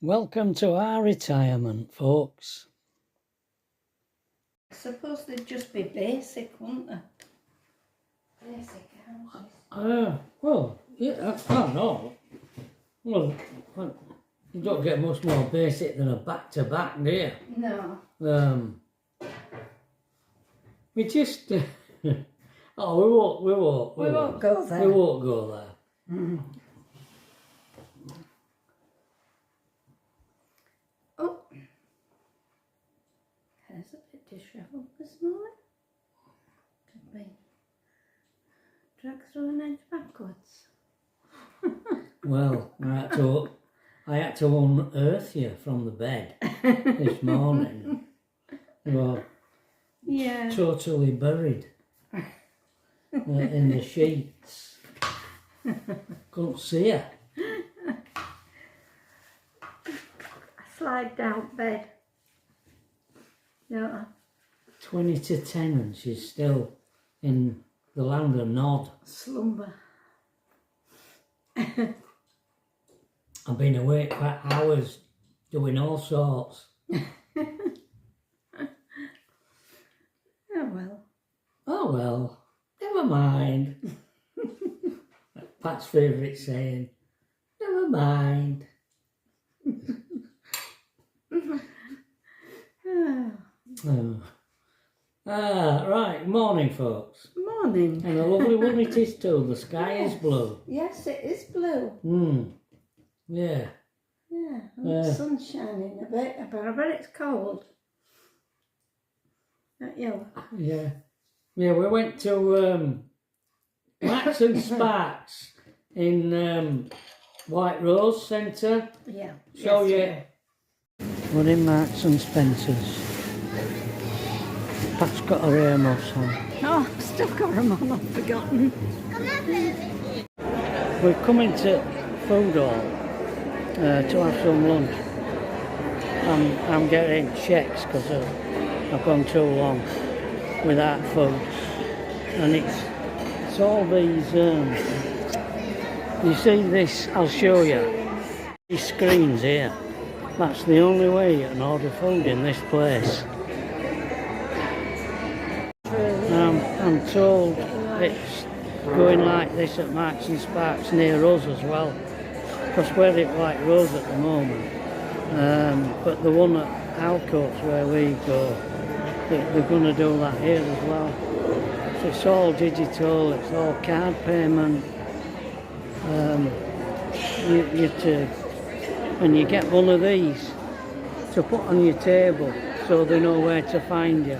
Welcome to our retirement, folks. I suppose they'd just be basic, wouldn't they? Basic houses. Well, yeah, I don't know. Well, you don't get much more basic than a back-to-back, do you? No. We just... oh, we won't go there. We won't go there. Mm. Oh. Hair's a bit dishevelled this morning. Could be. Drag through an edge backwards. Well, I had to unearth you from the bed this morning. You were totally buried in the sheets. Couldn't see you. I slide down bed. Yeah. 20 to 10 and she's still in the land of nod. Slumber. I've been awake for hours doing all sorts. Oh well, never mind. Pat's favourite saying, never mind. Right, morning folks. Morning. And a lovely one it is too, the sky is blue. Yes, it is blue. Yeah. Yeah, and the sun's shining a bit, but I bet it's cold. Not you? Yeah. Yeah, we went to Max and Sparks in White Rose Centre. Yeah. Show you. We're in Marks and Spencer's. Pat's got her earmuffs on. Oh, I've still got them on, I've forgotten. We're coming to food hall to have some lunch. I'm getting checks because I've gone too long without food. And it's all these, you see this, I'll show you, these screens here. That's the only way you can order food in this place. I'm told it's going like this at Marks and Sparks near us as well, because we're at White Rose at the moment. But the one at Alcoats where we go, they're going to do that here as well. So it's all digital, it's all card payment. And you get one of these to put on your table so they know where to find you.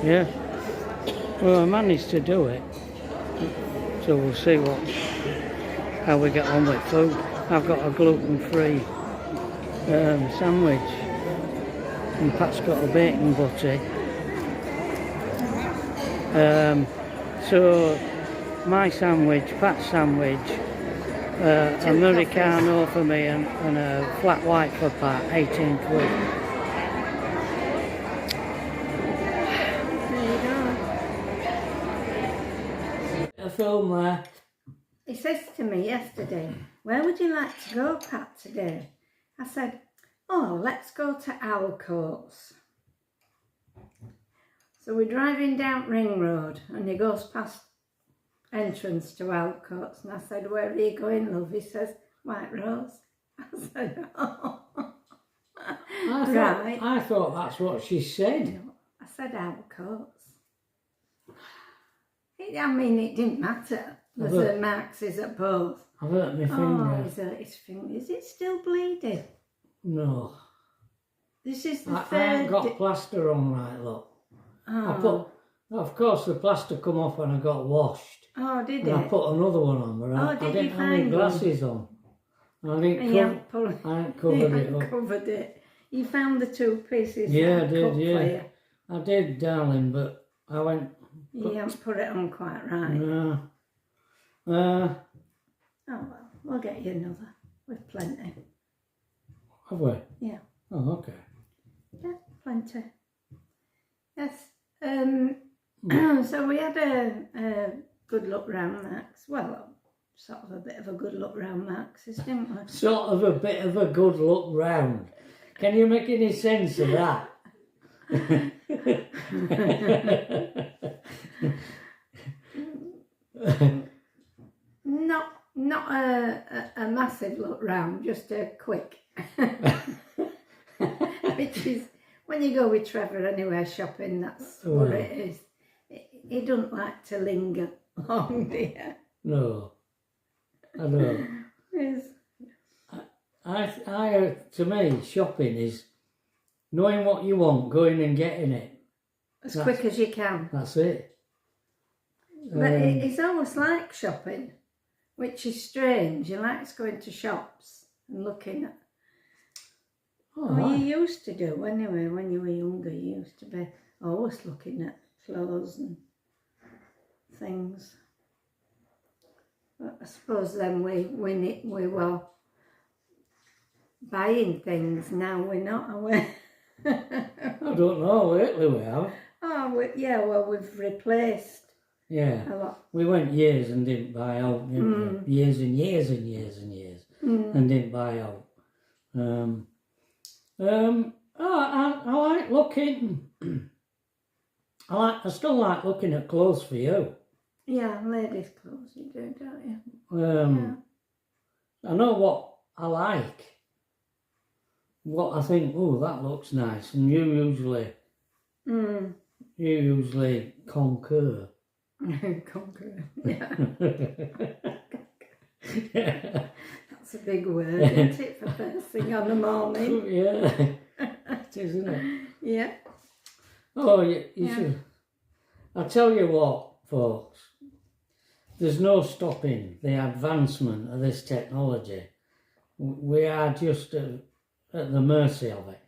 Yeah, well I managed to do it, so we'll see how we get on with food. I've got a gluten-free sandwich and Pat's got a bacon butty. So my sandwich, Pat's sandwich, Americano for me and a flat white for Pat, 18 quid. Film there. He says to me yesterday, where would you like to go, Pat, today? I said, oh, let's go to Alcoats. So we're driving down Ring Road and he goes past entrance to Alcoats and I said, where are you going, love? He says, White Rose. I said, oh. I thought that's what she said. No, I said Alcoats. I mean, it didn't matter. There's a Max's at both. I've hurt my finger. Oh, he's hurt his finger. Is it still bleeding? No. This is the I ain't got plaster on right, look. Oh. Of course the plaster come off when I got washed. Oh, did it? And I put another one on, but I didn't have any glasses on. I ain't covered it up. Covered it. You found the two pieces. Yeah, I did, yeah. I did, darling, but I went... You haven't put it on quite right. No. Oh well, we'll get you another. With plenty. Have we? Yeah. Oh, okay. Yeah, plenty. Yes. So we had a good look round Max. Well, sort of a bit of a good look round Max's, didn't we? Sort of a bit of a good look round. Can you make any sense of that? Not a massive look round, just a quick. Which is, when you go with Trevor anywhere shopping, that's what it is. He doesn't like to linger long, do you? No, I don't. Yes. I, to me, shopping is knowing what you want, going and getting it. As quick as you can. That's it. But it's almost like shopping, which is strange. You like going to shops and looking at... you used to do anyway, when you were younger. You used to be always looking at clothes and things. But I suppose then we were buying things. Now we're not, are we? I don't know, lately we have. Oh, yeah, well, we've replaced a lot. We went years and didn't buy out, didn't we? Years and years and years and years, and didn't buy out. I like looking. I still like looking at clothes for you. Yeah, ladies' clothes you do, don't you? I know what I like. What I think, oh, that looks nice, and you usually concur. Concur, yeah. That's a big word, isn't it, for first thing on the morning? Yeah, it is, isn't it? Yeah. Oh, you should. I tell you what, folks, there's no stopping the advancement of this technology. We are just at the mercy of it.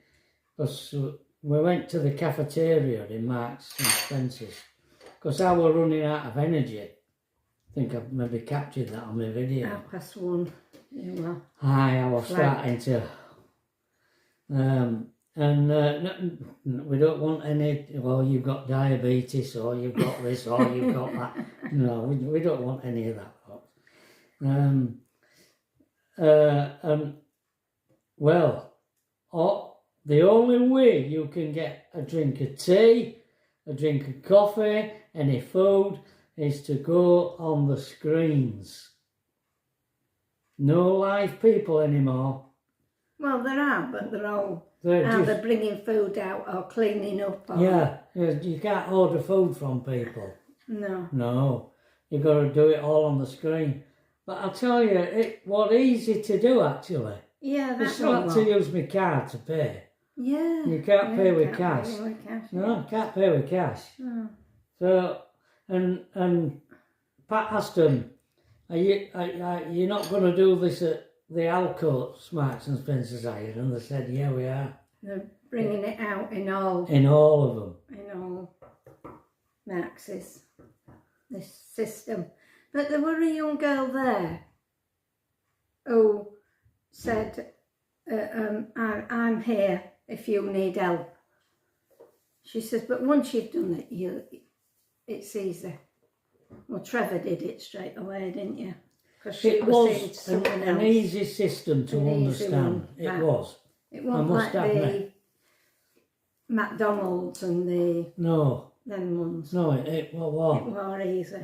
Because we went to the cafeteria in Marks and Spencer's, because I was running out of energy. I think I've maybe captured that on my video. 1:30, you were. Aye, I was starting to... we don't want any, well, you've got diabetes, or you've got this, or you've got that. No, we don't want any of that, folks. Well, the only way you can get a drink of tea, a drink of coffee, any food, is to go on the screens. No live people anymore. Well, there are, but they're all... They're they're bringing food out or cleaning up. Or... Yeah, you can't order food from people. No. No, you've got to do it all on the screen. But I'll tell you, it was easy to do, actually. Yeah, that's it's not to use my card to pay. Yeah. You can't pay with cash. Pay with cash. No, can't pay with cash. No. So, and Pat asked him, are you not going to do this at the Alcoats, Marks and Spencer's, are you? And they said, yeah, we are. They're bringing it out in all... In all of them. In all Marx's, this system. But there were a young girl there who said, I'm here if you need help. She says, but once you've done it, it's easy. Well, Trevor did it straight away, didn't you? Because it was an easy system to understand. It was. It wasn't like the McDonald's and the... No. Them ones. No, it was. It was easy.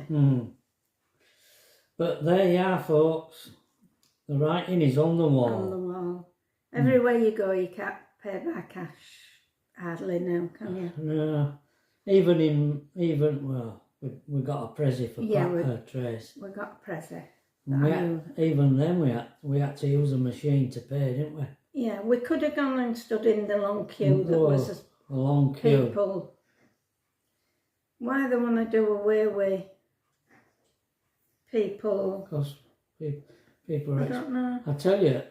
But there you are, folks. The writing is on the wall. On the wall. Everywhere you go, you can't pay by cash hardly now, can you? No. Even well, we got a Prezi for Trace. We got a Prezi. Even then we had to use a machine to pay, didn't we? Yeah, we could have gone and stood in the long queue that was a long queue. People. Why they want to do away with people? Because people are... I don't know. I tell you,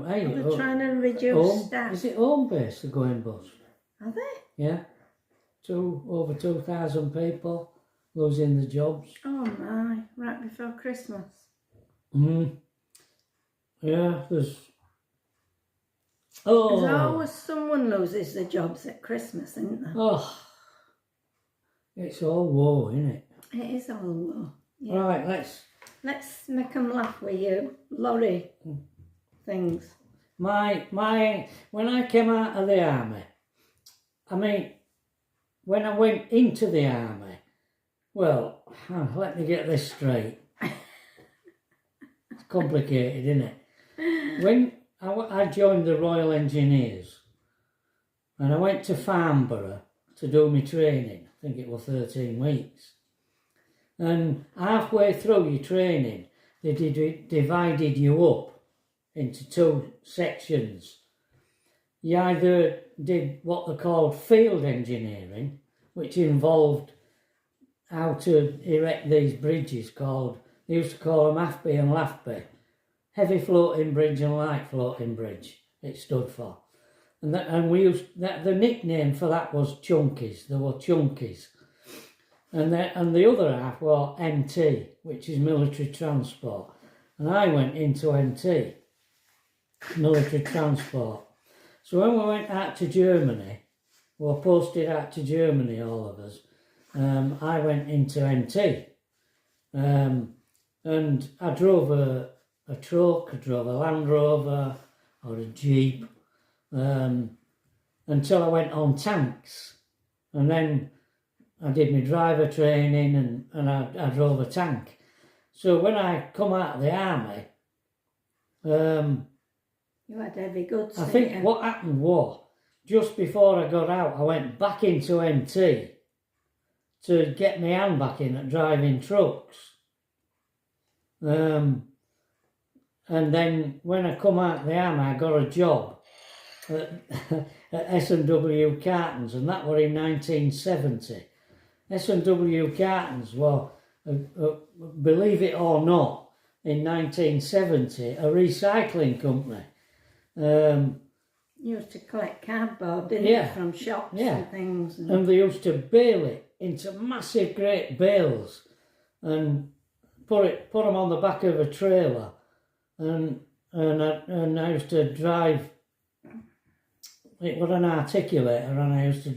hey... They're trying to reduce staff. Is it home-based, the going bus? Are they? Yeah. Over 2,000 people losing their jobs. Oh my, right before Christmas. Yeah, there's always someone loses their jobs at Christmas, isn't there? Oh, it's all woe, isn't it? It is all woe. Yeah. Right, Let's make them laugh with you. Lorry things. When I came out of the army, I mean, when I went into the army, well, let me get this straight. It's complicated, isn't it? When I joined the Royal Engineers, and I went to Farnborough to do my training. I think it was 13 weeks. And halfway through your training, they divided you up into two sections. You either did what they called field engineering, which involved how to erect these bridges they used to call them AFB and LAFB, heavy floating bridge and light floating bridge, it stood for. And we used the nickname for that was chunkies. There were chunkies. And the other half were MT, which is military transport. And I went into MT, military transport. So when we went out to Germany, we were posted out to Germany, all of us, I went into MT. And I drove a truck, I drove a Land Rover or a Jeep, until I went on tanks. And then I did my driver training and I drove a tank. So when I come out of the army, you had heavy goods. I think what happened was, just before I got out, I went back into MT to get my hand back in at driving trucks. And then when I come out of the army, I got a job at S&W Cartons, and that were in 1970. S&W Cartons were, believe it or not, in 1970, a recycling company. You used to collect cardboard, didn't you, from shops and things. And they used to bale it into massive great bales and put them on the back of a trailer. And I used to drive, it was an articulator, and I used to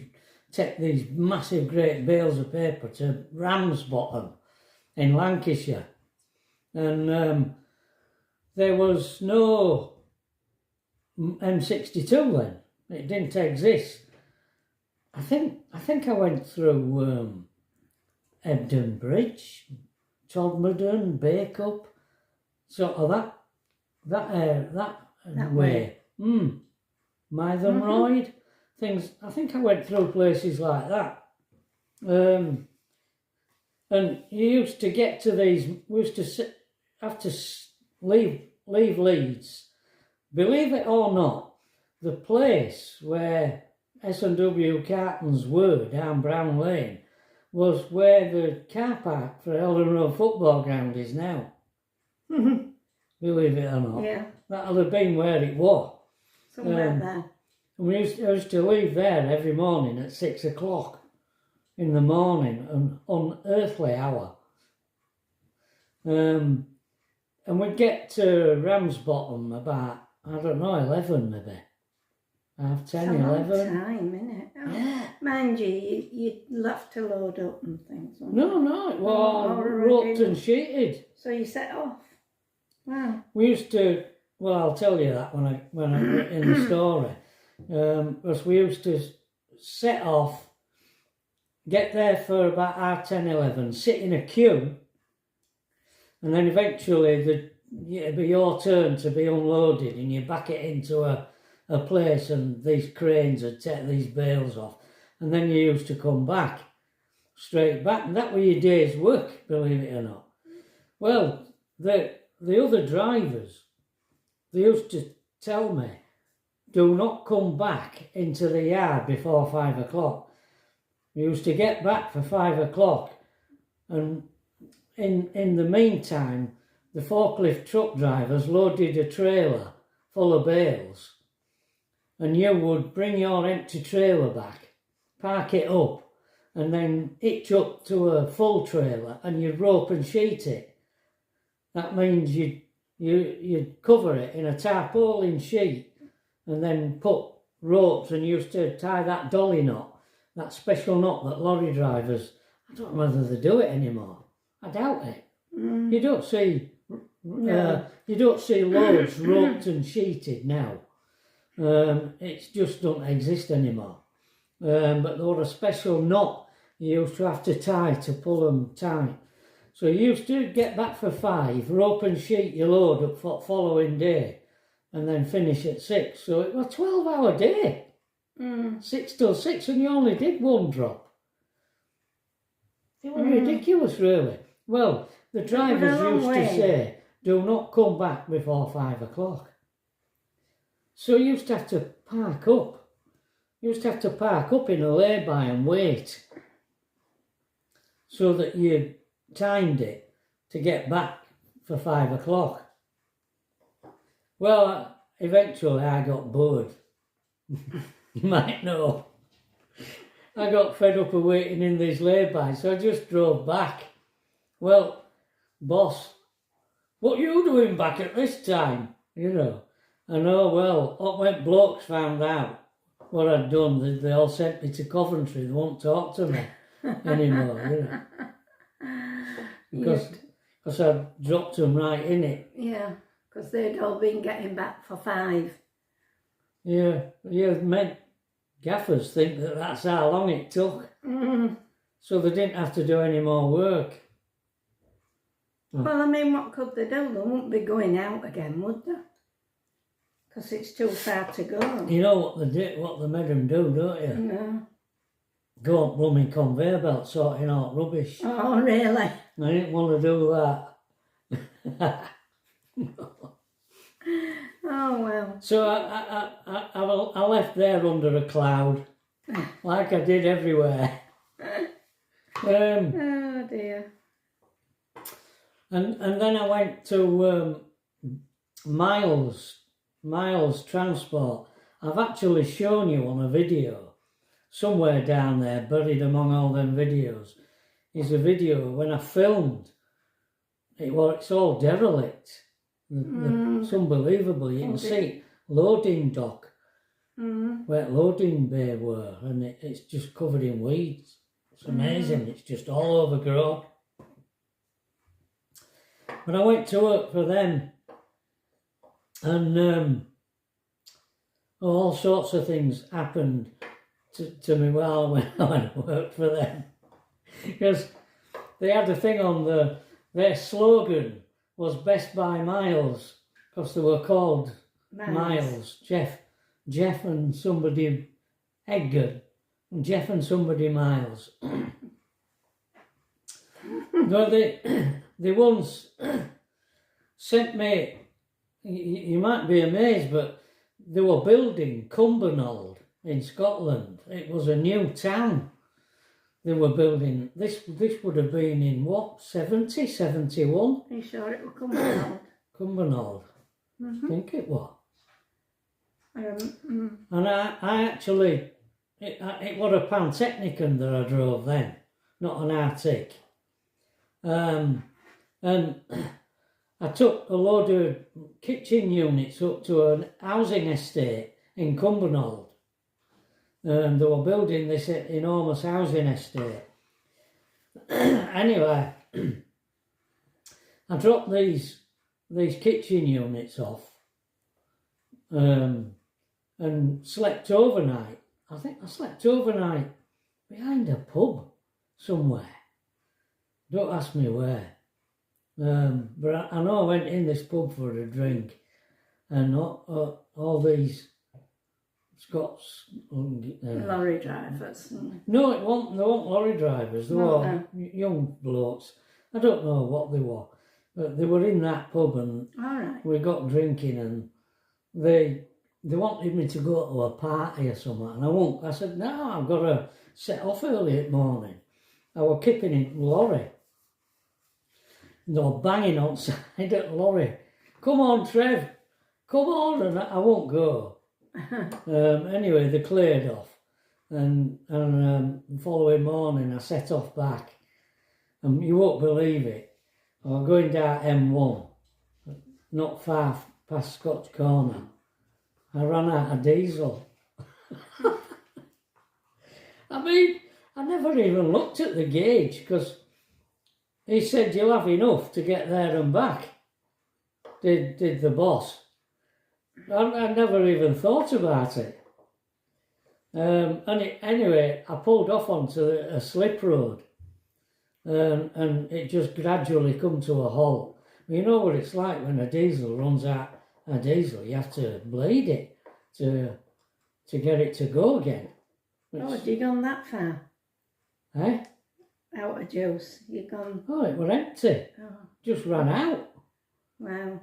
take these massive great bales of paper to Ramsbottom in Lancashire. And there was no M62 then. It didn't exist. I think I went through Ebden Bridge, Todmorden, Bacup, sort of that way. Mythenroyd, things. I think I went through places like that. And you used to get to these. We used to have to leave Leeds. Believe it or not, the place where S&W Cartons were down Brown Lane was where the car park for Eldon Road football ground is now. Believe it or not. Yeah. That'll have been where it was. Somewhere there. And I used to leave there every morning at 6 o'clock in the morning, an unearthly hour. And we'd get to Ramsbottom about, I don't know, 11 maybe. 10, 11. Time, innit? Yeah. Mind you'd have to load up and things. No, it was roped and sheeted. So you set off. Wow. We used to, well, I'll tell you that when I'm in the story. Because we used to set off, get there for about 10, 11, sit in a queue, and then eventually it'd be your turn to be unloaded, and you back it into a place, and these cranes would take these bales off, and then you used to come back, straight back, and that was your day's work, believe it or not. Well, the other drivers, they used to tell me, do not come back into the yard before 5 o'clock. We used to get back for 5 o'clock, and in the meantime, the forklift truck drivers loaded a trailer full of bales, and you would bring your empty trailer back, park it up, and then hitch up to a full trailer, and you'd rope and sheet it. That means you'd cover it in a tarpaulin sheet, and then put ropes, and used to tie that dolly knot, that special knot that lorry drivers, I don't know whether they do it anymore. I doubt it. You don't see loads roped and sheeted now. It just don't exist anymore. But there was a special knot you used to have to tie to pull them tight. So you used to get back for 5, rope and sheet your load up for the following day, and then finish at 6. So it was a 12-hour day. 6 till 6, and you only did 1 drop. It was ridiculous, really. Well, the drivers used to say, do not come back before 5 o'clock. So you used to have to park up. You used to have to park up in a lay-by and wait so that you timed it to get back for 5 o'clock. Well, eventually I got bored. You might know. I got fed up of waiting in these lay-bys, so I just drove back. Well, boss, what are you doing back at this time? You know. And oh well, when blokes found out what I'd done, they all sent me to Coventry. They won't talk to me anymore, you know. Because I dropped them right in it. Yeah, because they'd all been getting back for 5. Yeah, meant gaffers think that that's how long it took. So they didn't have to do any more work. Well, I mean, what could they do? They wouldn't be going out again, would they? Because it's too far to go. You know what they made them do, don't you? No. Go up blooming conveyor belt sorting out rubbish. Oh, really? I didn't want to do that. Oh, well. So I left there under a cloud, like I did everywhere. Oh, dear. And then I went to Miles Transport. I've actually shown you on a video. Somewhere down there, buried among all them videos, is a video when I filmed. It's all derelict. It's unbelievable. You can see loading dock, where loading bay were, and it's just covered in weeds. It's amazing. It's just all overgrown. But I went to work for them, and all sorts of things happened to me while I went to work for them. Because they had a thing on their slogan was Best by Miles, because they were called Miles. Jeff and somebody, Edgar, Jeff and somebody Miles. No, they once sent me, you might be amazed, but they were building Cumbernauld in Scotland. It was a new town they were building. This would have been in what, 70, 71? Are you sure it was Cumbernauld? Cumbernauld. I think it was. And I actually, it was a Pantechnicon that I drove then, not an Arctic. And I took a load of kitchen units up to an housing estate in Cumbernauld. They were building this enormous housing estate. Anyway, I dropped these kitchen units off and slept overnight. I think I slept overnight behind a pub somewhere. Don't ask me where. But I know I went in this pub for a drink, and all these Scots lorry drivers. No, they weren't lorry drivers. They were young blokes. I don't know what they were, but they were in that pub, and we got drinking, and they wanted me to go to a party or something, and I won't. I said, no, I've got to set off early in the morning. I was keeping it lorry. They were banging outside at the lorry. Come on, Trev. Come on, and I won't go. Anyway, they cleared off, and the following morning I set off back, and you won't believe it. I was going down M1, not far past Scotch Corner. I ran out of diesel. I mean, I never even looked at the gauge, because he said, you'll have enough to get there and back, did the boss. I never even thought about it. Anyway, I pulled off onto a slip road, and it just gradually come to a halt. You know what it's like when a diesel runs out of diesel. You have to bleed it to get it to go again. Oh, had you gone that far? Eh? Out of juice? You gone? Oh, it were empty. Oh, Just ran out. wow.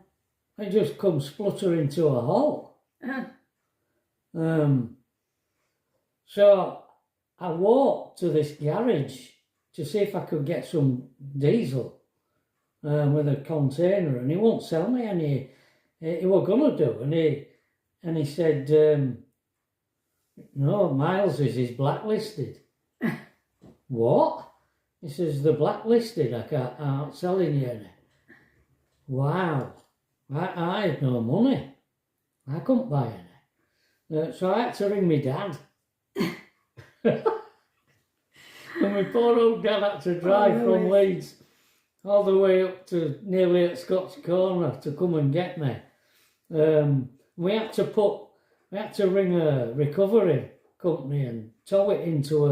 It just come spluttering to a halt. So I walked to this garage to see if I could get some diesel with a container, and he won't sell me any. He was gonna do, and he said, no, Miles is blacklisted. What? He says, they're blacklisted. I'm selling you any. Wow. I had no money. I couldn't buy any. So I had to ring my dad. And my poor old dad had to drive from Leeds all the way up to nearly at Scott's Corner to come and get me. We had to ring a recovery company and tow it into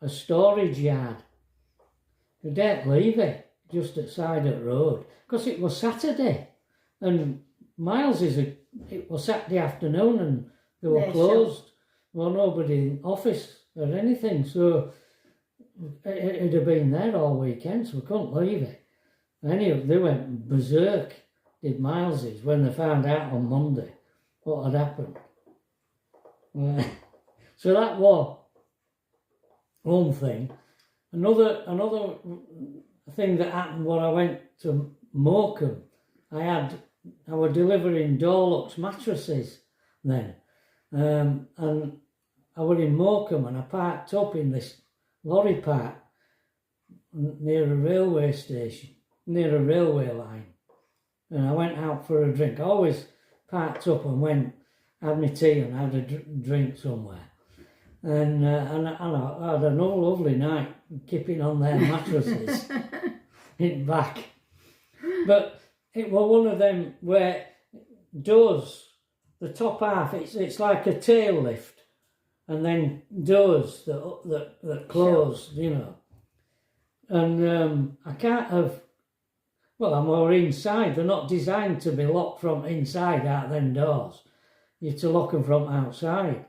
a storage yard. We didn't leave it just at side of the road because it was Saturday, and Miles it was Saturday afternoon and they were closed. Well, nobody in office or anything, so it'd have been there all weekend, so we couldn't leave it. Anyway, they went berserk, did Miles's, when they found out on Monday what had happened. So that was one thing. Another thing that happened when I went to Morecambe, I was delivering Dorlux mattresses then, and I was in Morecambe and I parked up in this lorry park near a railway station, near a railway line, and I went out for a drink. I always parked up and went, had my tea and had a drink somewhere. And I had another lovely night keeping on their mattresses in back. But it was one of them where doors, the top half, it's like a tail lift, and then doors that close, you know. And I can't have, well, I'm more inside. They're not designed to be locked from inside out them doors. You have to lock them from outside.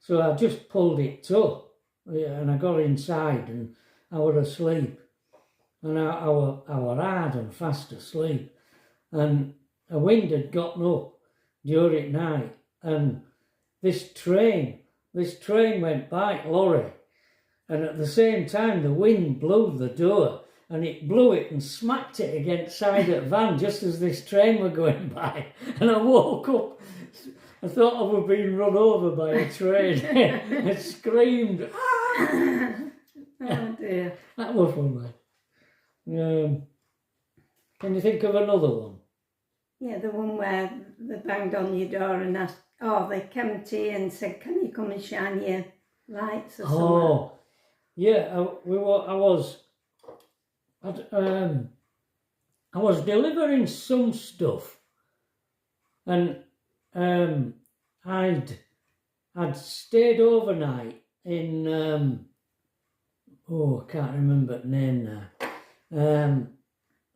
So I just pulled it to, and I got inside and I was asleep. And I was hard and fast asleep. And a wind had gotten up during night, and this train went by, lorry, and at the same time the wind blew the door, and it blew it and smacked it against side of the van just as this train were going by. And I woke up, I thought I was being run over by a train. I screamed. Ah! Oh dear. That was funny. Can you think of another one? Yeah, the one where they banged on your door and asked, they came to you and said, can you come and shine your lights or something? Oh, yeah, I was delivering some stuff, and I'd stayed overnight in I can't remember the name now.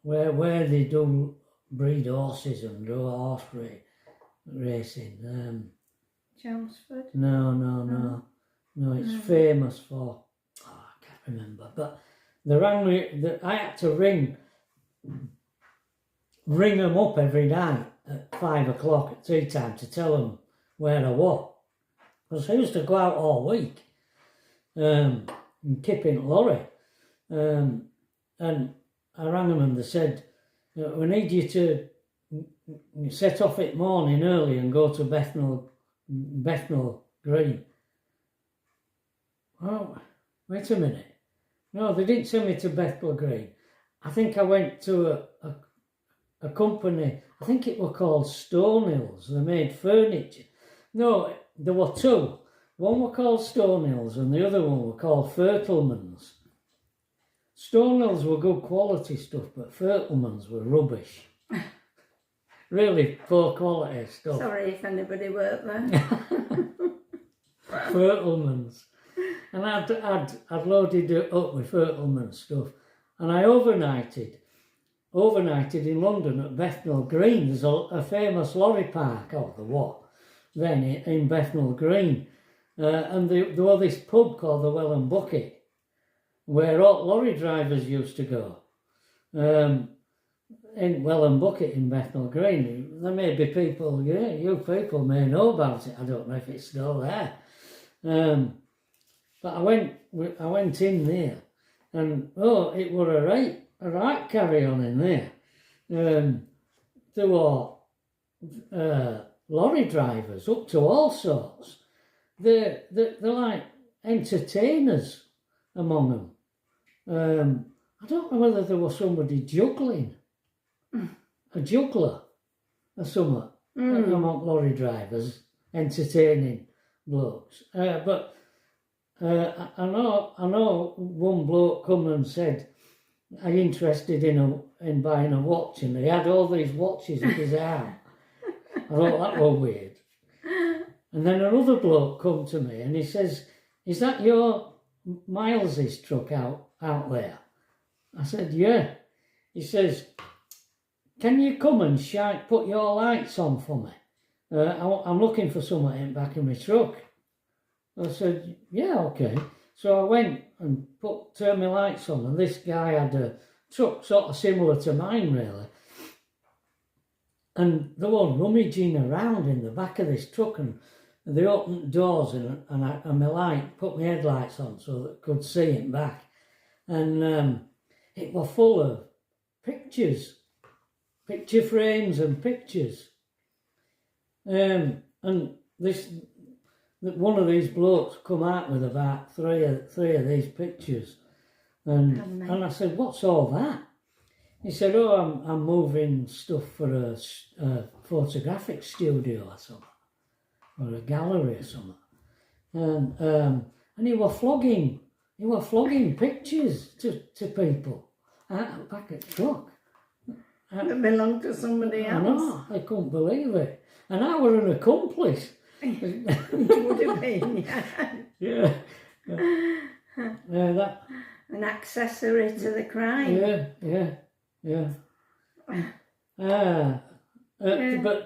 Where they do breed horses and do horse racing. Chelmsford? No, it's famous for, I can't remember, but they rang me, I had to ring them up every night at 5 o'clock at tea time to tell them where I was. Because I used to go out all week and keep in lorry. And I rang them and they said, we need you to set off at morning early and go to Bethnal Green. Oh, wait a minute. No, they didn't send me to Bethnal Green. I think I went to a company, I think it were called Stonehills. They made furniture. No, there were two. One were called Stonehills and the other one were called Fertilmans. Stonewalls were good quality stuff, but Fertelmans were rubbish. Really poor quality stuff. Sorry if anybody worked there. Fertelmans. And I'd loaded it up with Fertelman stuff. And I overnighted in London at Bethnal Green. There's a famous lorry park, or the what, then in Bethnal Green. And there was this pub called the Well and Bucket, where all lorry drivers used to go. In Well and Bucket in Bethnal Green. There may be people, you people may know about it. I don't know if it's still there. But I went in there, and it were a right carry on in there. There were lorry drivers up to all sorts. They're like entertainers among them. I don't know whether there was somebody juggling, a juggler or something among lorry drivers, entertaining blokes. But I know one bloke come and said, "Are you interested in buying a watch?" And he had all these watches in his arm. I thought that was weird. And then another bloke come to me and he says, "Is that your Miles's truck out there?" I said, "Yeah." He says, "Can you come and put your lights on for me? I'm looking for something in the back of my truck." I said, "Yeah, okay." So I went and turned my lights on, and this guy had a truck sort of similar to mine, really. And they were rummaging around in the back of this truck, and they opened doors, and my light, put my headlights on so that I could see it back. And it was full of pictures, picture frames and pictures. And one of these blokes come out with about three of these pictures, and I said, "What's all that?" He said, "Oh, I'm moving stuff for a photographic studio or something, or a gallery or something." And he was flogging pictures to people out the back of the truck. That belonged to somebody else. I know, I couldn't believe it. And I were an accomplice. You would have been, yeah. Yeah. An accessory to the crime. Yeah. But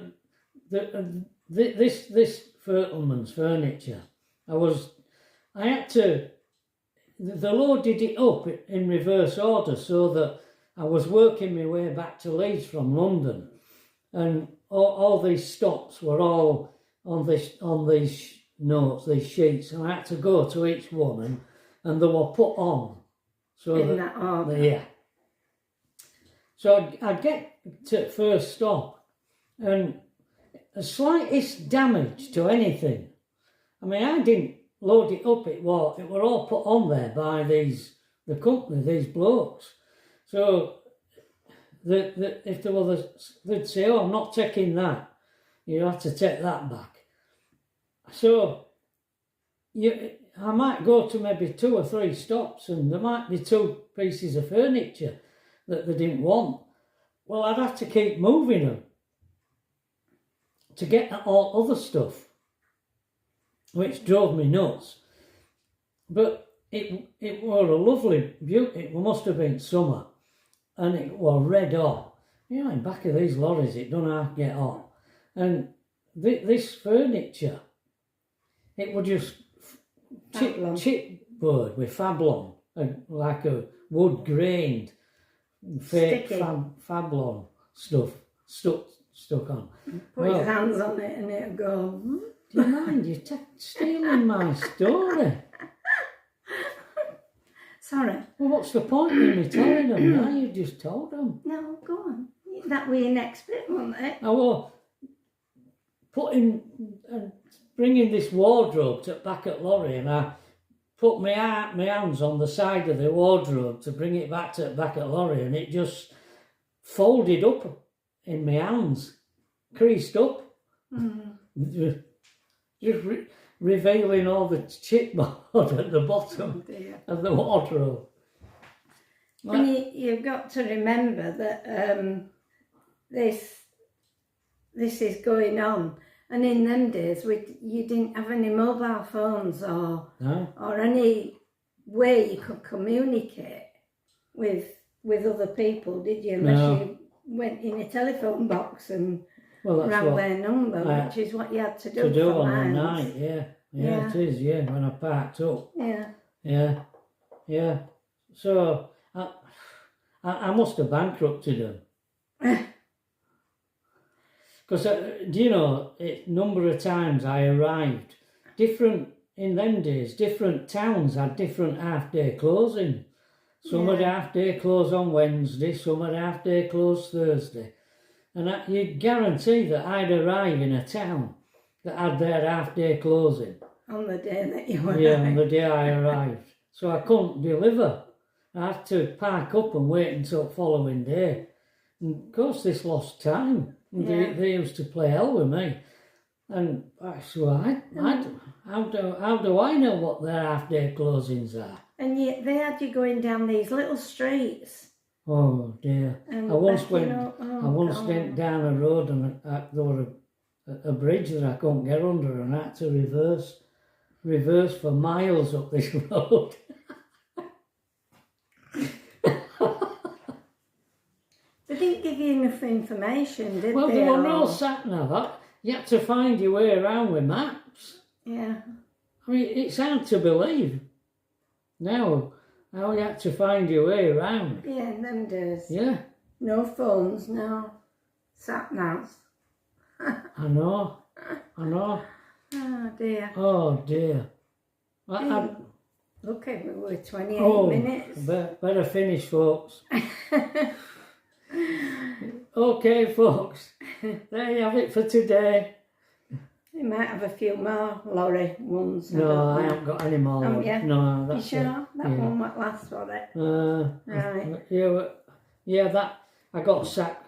this Fertelman's furniture, I had to. They loaded it up in reverse order so that I was working my way back to Leeds from London, and all these stops were all on these notes, these sheets, and I had to go to each one, and they were put on. So in that order. Yeah. So I'd get to first stop, and the slightest damage to anything. I mean, I didn't load it up. It were all put on there by the company, these blokes. So if there was, they'd say, "Oh, I'm not taking that. You have to take that back." So I might go to maybe 2 or 3 stops, and there might be 2 pieces of furniture that they didn't want. Well, I'd have to keep moving them to get at all other stuff, which drove me nuts. But it was a lovely beauty. It must have been summer, and it was red hot. You know, in back of these lorries, it don't half get hot. And this furniture, it was just chipboard with fablon, like a wood grained fake fablon stuff stuck on. Put his hands on it and it'll go. Do you mind? You're stealing my story. Sorry. Well, what's the point in me telling them now? You just told them. No, go on. That was your next bit, wasn't it? I was bringing this wardrobe to back at lorry, and I put my hands on the side of the wardrobe to bring it back at lorry, and it just folded up in my hands, creased up, just revealing all the chipboard at the bottom of the wardrobe. And you've got to remember that this is going on. And in them days, you didn't have any mobile phones or any way you could communicate with other people, did you? Unless you went in a telephone box and rang their number, which is what you had to do for on the miles. night, yeah, it is, when I parked up. Yeah. So I must have bankrupted them. Because, do you know, number of times I arrived, in them days, different towns had different half-day closing. Some had half-day close on Wednesday, some had half-day close Thursday. And you guarantee that I'd arrive in a town that had their half-day closing. On the day that you arrived? Yeah, on the day I arrived. So I couldn't deliver. I had to park up and wait until the following day. And of course, this lost time. They used to play hell with me. And so how do I know what their half-day closings are? And yet they had you going down these little streets. Oh dear! And I once went down a road and there was a bridge that I couldn't get under, and I had to reverse for miles up this road. They didn't give you enough information, did they? Well, there were no sat-nav. You had to find your way around with maps. Yeah. I mean, it's hard to believe now how you had to find your way around. Yeah, in them days. Yeah. No phones, no sat-navs. I know. Oh dear. Oh dear. Okay, we were 28 minutes. Better finish, folks. Okay, folks. There you have it for today. You might have a few more lorry ones. No, I haven't got any more. Oh, yeah? No, that's you sure? That one might last for it. Right. Yeah, that I got sacked.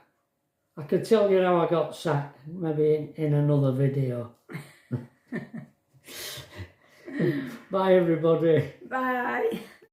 I could tell you how I got sacked, maybe in another video. Bye, everybody. Bye.